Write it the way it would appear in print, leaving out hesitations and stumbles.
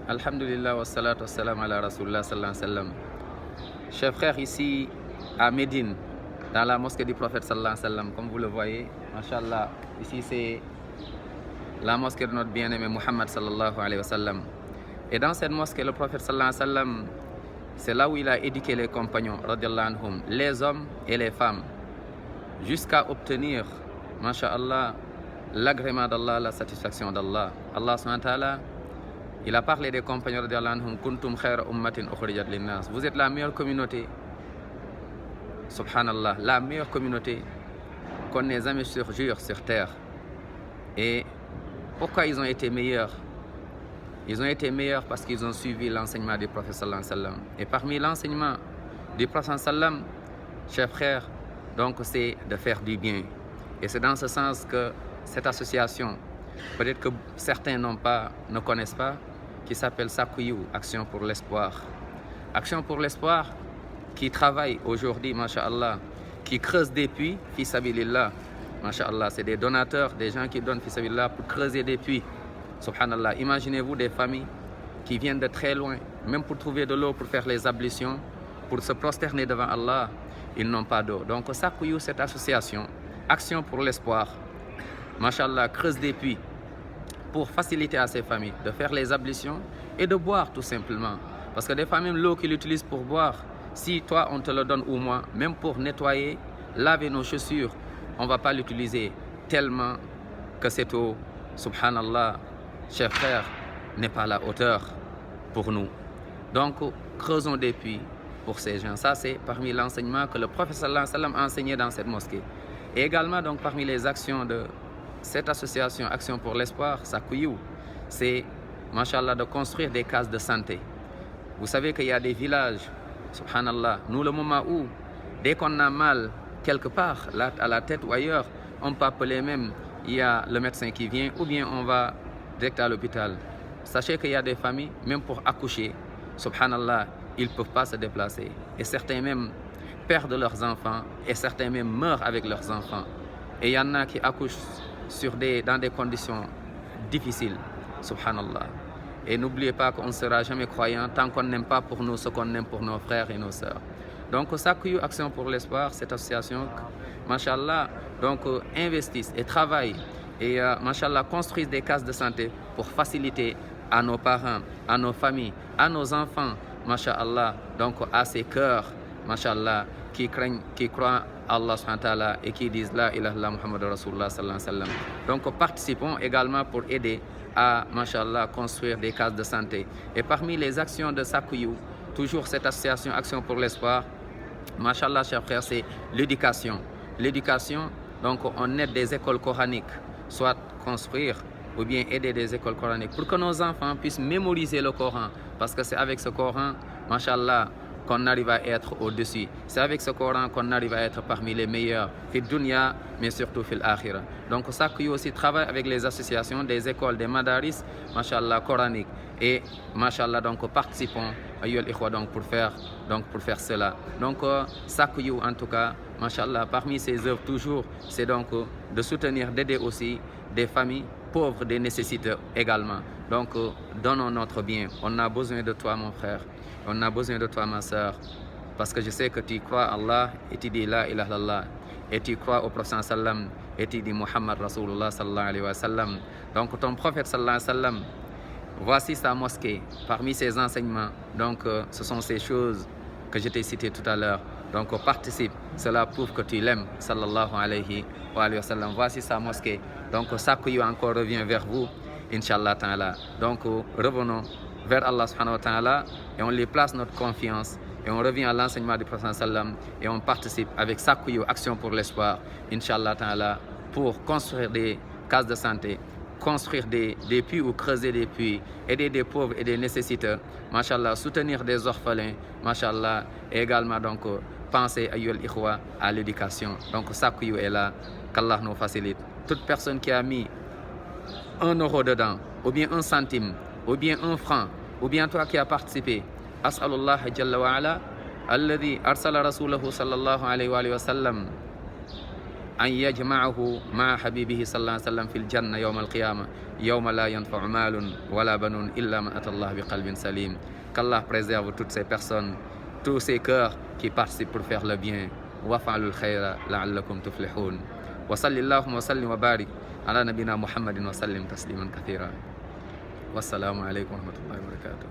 Alhamdulillah wa salatu wa salam ala Rasulullah sallallahu alayhi wa sallam. Chers frères, ici à Médine, dans la mosquée du prophète sallallahu alayhi wa sallam, comme vous le voyez, Masha'Allah, ici c'est la mosquée de notre bien-aimé Muhammad sallallahu alayhi wa sallam. Et dans cette mosquée, le prophète sallallahu alayhi wa sallam, c'est là où il a éduqué les compagnons, radiallahu anhum, les hommes et les femmes, jusqu'à obtenir, Masha'Allah, l'agrément d'Allah, la satisfaction d'Allah. Allah subhanahu wa ta'ala, il a parlé des compagnons radiallahu anhum, kuntum khayra ummatin ukhrijat linnas. Vous êtes la meilleure communauté, subhanallah, la meilleure communauté qu'on n'ait jamais sur terre. Et pourquoi ils ont été meilleurs? Ils ont été meilleurs parce qu'ils ont suivi l'enseignement du prophète sallallahu alayhi wa sallam. Et parmi l'enseignement du prophète sallallahu alayhi wa sallam, chers frères, donc c'est de faire du bien. Et c'est dans ce sens que cette association, peut-être que certains ne connaissent pas, qui s'appelle Sakuyou, Action pour l'espoir. Action pour l'espoir qui travaille aujourd'hui, masha'Allah, qui creuse des puits, fi sabilillah. Masha'Allah, c'est des donateurs, des gens qui donnent fi sabilillah pour creuser des puits. Subhanallah, imaginez-vous des familles qui viennent de très loin, même pour trouver de l'eau, pour faire les ablutions, pour se prosterner devant Allah, ils n'ont pas d'eau. Donc Sakuyou, cette association, Action pour l'espoir, masha'Allah, creuse des puits pour faciliter à ces familles de faire les ablutions et de boire tout simplement. Parce que des fois, même l'eau qu'ils utilisent pour boire, si toi on te le donne ou moi, même pour nettoyer, laver nos chaussures, on ne va pas l'utiliser tellement que cette eau, subhanallah, chers frères, n'est pas à la hauteur pour nous. Donc, creusons des puits pour ces gens. Ça, c'est parmi l'enseignement que le prophète sallallahu alayhi wa sallam a enseigné dans cette mosquée. Et également, donc, parmi les actions de cette association Action pour l'espoir, Sakuyou, c'est, masha'Allah, de construire des cases de santé. Vous savez qu'il y a des villages, subhanallah, nous, le moment où, dès qu'on a mal quelque part, là, à la tête ou ailleurs, on peut appeler même, il y a le médecin qui vient, ou bien on va direct à l'hôpital. Sachez qu'il y a des familles, même pour accoucher, subhanallah, ils ne peuvent pas se déplacer. Et certains même perdent leurs enfants, et certains même meurent avec leurs enfants. Et il y en a qui accouchent dans des conditions difficiles, subhanallah. Et n'oubliez pas qu'on ne sera jamais croyant tant qu'on n'aime pas pour nous ce qu'on aime pour nos frères et nos sœurs. Donc, Sakuyou, Action pour l'espoir, cette association, masha'Allah, donc investissent et travaillent et masha'Allah, construisent des cases de santé pour faciliter à nos parents, à nos familles, à nos enfants, masha'Allah, donc à ces cœurs, masha'Allah, qui craignent, qui croient Allah subhanahu wa ta'ala et qui disent La ilaha illallah Muhammad Rasulullah sallallahu alayhi wa sallam. Donc participons également pour aider à, masha'Allah, construire des cases de santé. Et parmi les actions de Sakuyou, toujours cette association Action pour l'espoir, masha'Allah, chers frères, c'est l'éducation. L'éducation, donc on aide des écoles coraniques, soit construire ou bien aider des écoles coraniques pour que nos enfants puissent mémoriser le Coran. Parce que c'est avec ce Coran, masha'Allah, qu'on arrive à être au-dessus. C'est avec ce Coran qu'on arrive à être parmi les meilleurs, fil dunya, mais surtout fil akhira. Donc Sakuyou aussi travaille avec les associations des écoles, des madaris, masha'Allah, coraniques. Et masha'Allah, donc participons ayyul ikhwa, donc pour faire cela. Donc Sakuyou, en tout cas, masha'Allah, parmi ses œuvres toujours, c'est donc de soutenir, d'aider aussi des familles pauvres, des nécessiteux également. Donc donnons notre bien. On a besoin de toi, mon frère. On a besoin de toi, ma sœur, parce que je sais que tu crois à Allah et tu dis La ilaha illallah, et tu crois au prophète sallam et tu dis Muhammad Rasulullah sallallahu alayhi wa sallam. Donc ton prophète sallallahu alayhi wa sallam, voici sa mosquée, parmi ses enseignements. Donc ce sont ces choses que je t'ai citées tout à l'heure. Donc participe, cela prouve que tu l'aimes, sallallahu alayhi wa sallam. Voici sa mosquée. Donc Sakuyou encore revient vers vous, Inch'Allah ta'ala. Donc revenons vers Allah subhanahu wa ta'ala et on lui place notre confiance et on revient à l'enseignement du prophète sallam et on participe avec Sakuyou, Action pour l'espoir, Inch'Allah ta'ala, pour construire des cases de santé, construire des puits ou creuser des puits, aider des pauvres et des nécessiteux, masha'Allah, soutenir des orphelins, masha'Allah, et également donc penser ayyul ikhwa à l'éducation. Donc Sakuyou est là, qu'Allah nous facilite. Toute personne qui a mis 1 euro dedans, ou bien 1 centime, ou bien 1 franc, ou bien toi qui as participé, As'alullah Jalla wa ala, alladhi arsala rasulahu sallallahu alayhi wa sallam أن يجمعه مع حبيبه صلى الله عليه وسلم في الجنة يوم القيامة يوم لا ينفع مال ولا بنون إلا من أتى الله بقلب سليم. Qu'Allah préserve toutes ces personnes, tous ces cœurs qui participent pour faire le bien. وافعلوا الخير لعلكم تفلحون. وصل اللهم وسلم وبارك على نبينا محمد وسلم تسليما كثيرا. والسلام عليكم ورحمة الله وبركاته.